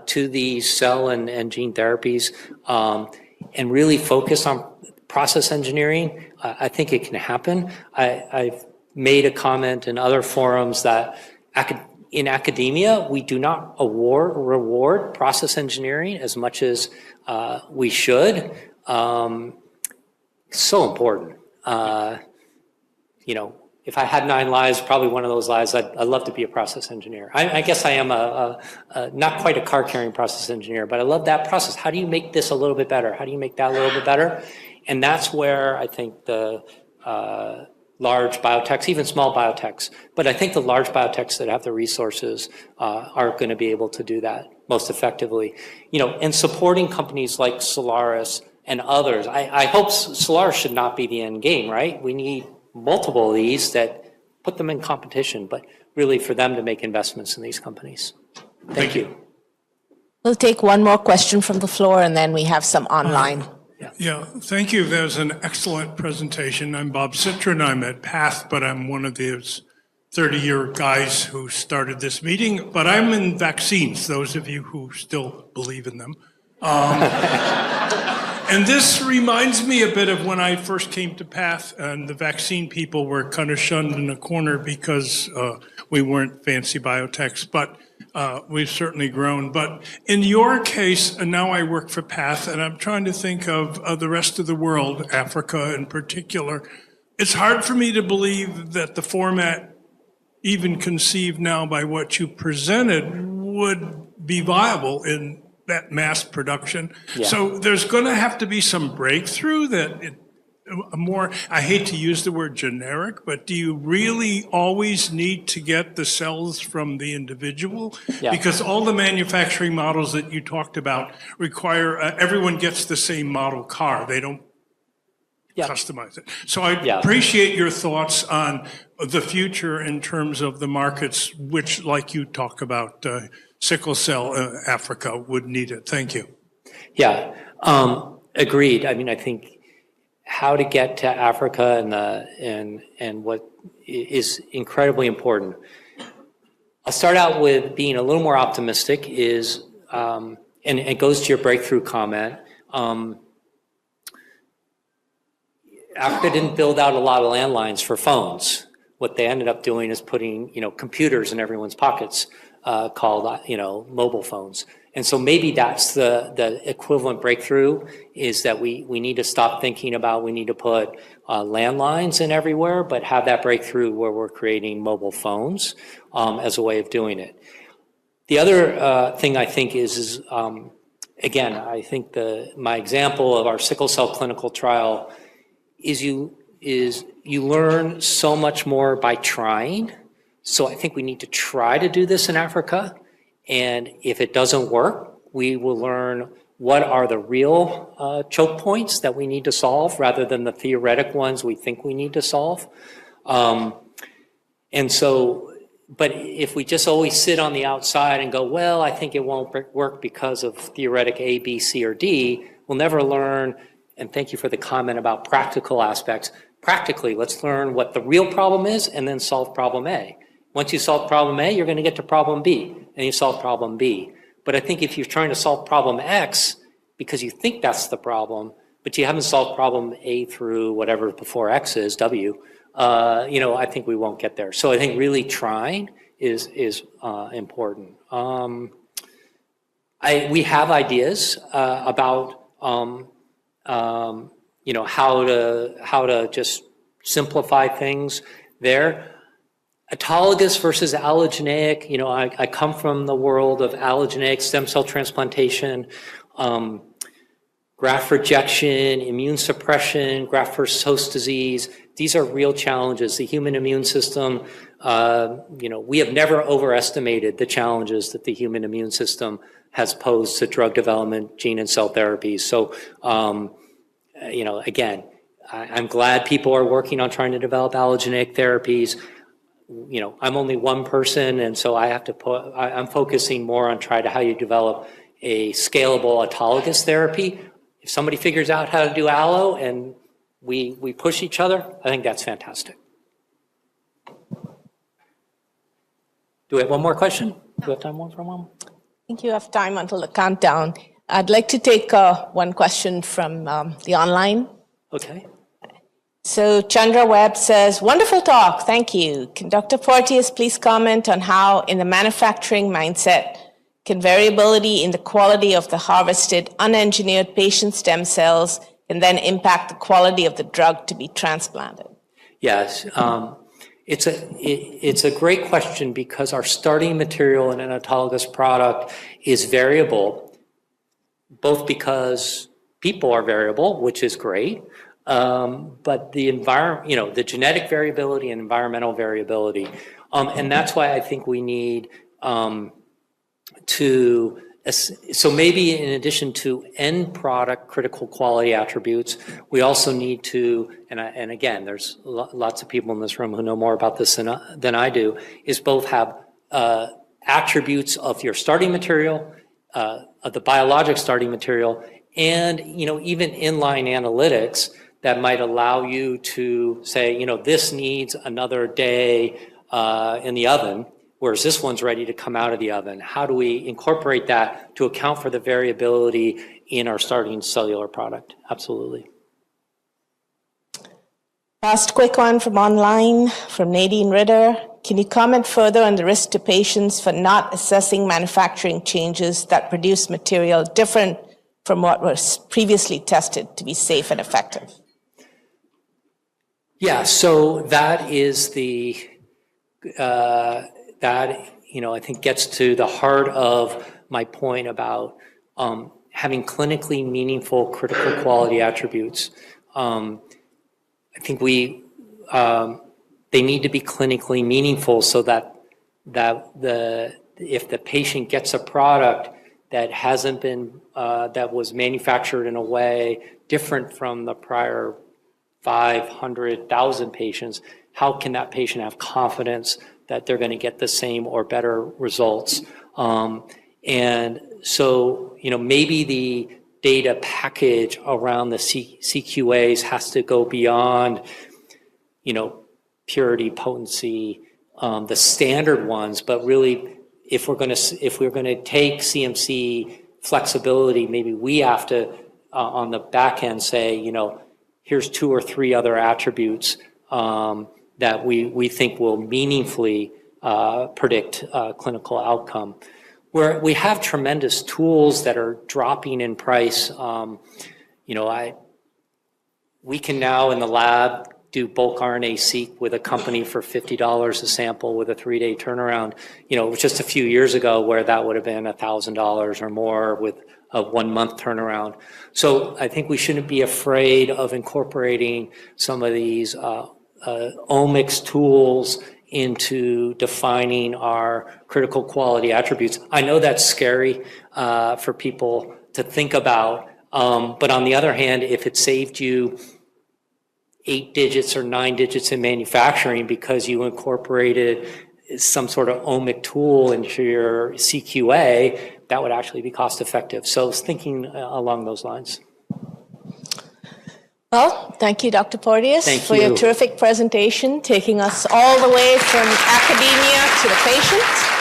to these cell and gene therapies, and really focus on process engineering, I think it can happen. I've made a comment in other forums that in academia, we do not reward process engineering as much as we should. So important. If I had 9 lives, probably one of those lives, I'd love to be a process engineer. I guess I am not quite a car-carrying process engineer, but I love that process. How do you make this a little bit better? How do you make that a little bit better? And that's where I think the large biotechs, even small biotechs, but I think the large biotechs that have the resources are going to be able to do that most effectively. And supporting companies like Solaris and others. I hope Solaris should not be the end game, right? We need multiple of these that put them in competition, but really for them to make investments in these companies. Thank you. We'll take one more question from the floor, and then we have some online. Yeah, thank you. That was an excellent presentation. I'm Bob Citron. I'm at PATH, but I'm one of those 30-year guys who started this meeting. But I'm in vaccines, those of you who still believe in them. And this reminds me a bit of when I first came to PATH, and the vaccine people were kind of shunned in a corner because we weren't fancy biotechs, but we've certainly grown. But in your case, and now I work for PATH, and I'm trying to think of the rest of the world, Africa in particular. It's hard for me to believe that the format, even conceived now by what you presented, would be viable in that mass production. Yeah. So there's going to have to be some breakthrough I hate to use the word generic, but do you really always need to get the cells from the individual? Yeah. Because all the manufacturing models that you talked about require, everyone gets the same model car. They don't customize it. So I appreciate your thoughts on the future in terms of the markets, which, like you talk about, sickle cell Africa would need it. Thank you. Yeah, agreed. I mean, I think how to get to Africa and what is incredibly important. I'll start out with being a little more optimistic is, and it goes to your breakthrough comment. Africa didn't build out a lot of landlines for phones. What they ended up doing is putting, computers in everyone's pockets, called, mobile phones. And so maybe that's the equivalent breakthrough, is that we need to stop thinking about we need to put landlines in everywhere, but have that breakthrough where we're creating mobile phones as a way of doing it. The other thing I think is again, I think my example of our sickle cell clinical trial is you learn so much more by trying. So I think we need to try to do this in Africa. And if it doesn't work, we will learn what are the real choke points that we need to solve rather than the theoretic ones we think we need to solve. And so, but if we just always sit on the outside and go, well, I think it won't work because of theoretic A, B, C, or D, we'll never learn. And thank you for the comment about practical aspects. Practically, let's learn what the real problem is and then solve problem A. Once you solve problem A, you're going to get to problem B, and you solve problem B. But I think if you're trying to solve problem X because you think that's the problem, but you haven't solved problem A through whatever before X is, W, I think we won't get there. So I think really trying is important. We have ideas about how to just simplify things there. Autologous versus allogeneic, I come from the world of allogeneic stem cell transplantation, graft rejection, immune suppression, graft versus host disease. These are real challenges. The human immune system, we have never overestimated the challenges that the human immune system has posed to drug development, gene and cell therapies. So, again, I'm glad people are working on trying to develop allogeneic therapies. I'm only one person, and so I have to I'm focusing more on how you develop a scalable autologous therapy. If somebody figures out how to do allo and we push each other, I think that's fantastic. Do we have one more question? Do we have time for one? I think you have time until the countdown. I'd like to take one question from the online. Okay. So Chandra Webb says, wonderful talk, thank you. Can Dr. Porteus please comment on how, in the manufacturing mindset, can variability in the quality of the harvested, unengineered patient stem cells can then impact the quality of the drug to be transplanted? Yes, it's a great question because our starting material in an autologous product is variable, both because people are variable, which is great, but the environment, the genetic variability and environmental variability, and that's why I think we need so maybe in addition to end product critical quality attributes, we also need to, and again, there's lots of people in this room who know more about this than I do, is both have attributes of your starting material, of the biologic starting material, and even inline analytics that might allow you to say, this needs another day in the oven, whereas this one's ready to come out of the oven. How do we incorporate that to account for the variability in our starting cellular product? Absolutely. Last quick one from online, from Nadine Ritter. Can you comment further on the risk to patients for not assessing manufacturing changes that produce material different from what was previously tested to be safe and effective? Yeah, so that is that, I think gets to the heart of my point about having clinically meaningful critical quality attributes. I think they need to be clinically meaningful so that if the patient gets a product that hasn't been, that was manufactured in a way different from the prior 500,000 patients, how can that patient have confidence that they're going to get the same or better results? And so, maybe the data package around the CQAs has to go beyond, purity, potency, the standard ones, but really, if we're going to take CMC flexibility, maybe we have to, on the back end, say, here's 2 or 3 other attributes that we think will meaningfully predict clinical outcome. Where we have tremendous tools that are dropping in price. We can now in the lab do bulk RNA-seq with a company for $50 a sample with a 3-day turnaround. Just a few years ago where that would have been $1,000 or more with a 1-month turnaround. So I think we shouldn't be afraid of incorporating some of these omics tools into defining our critical quality attributes. I know that's scary for people to think about, but on the other hand, if it saved you 8 digits or 9 digits in manufacturing because you incorporated some sort of omic tool into your CQA, that would actually be cost effective. So it's thinking along those lines. Well, thank you, Dr. Porteus, Thank for you. your terrific presentation, taking us all the way from academia to the patient.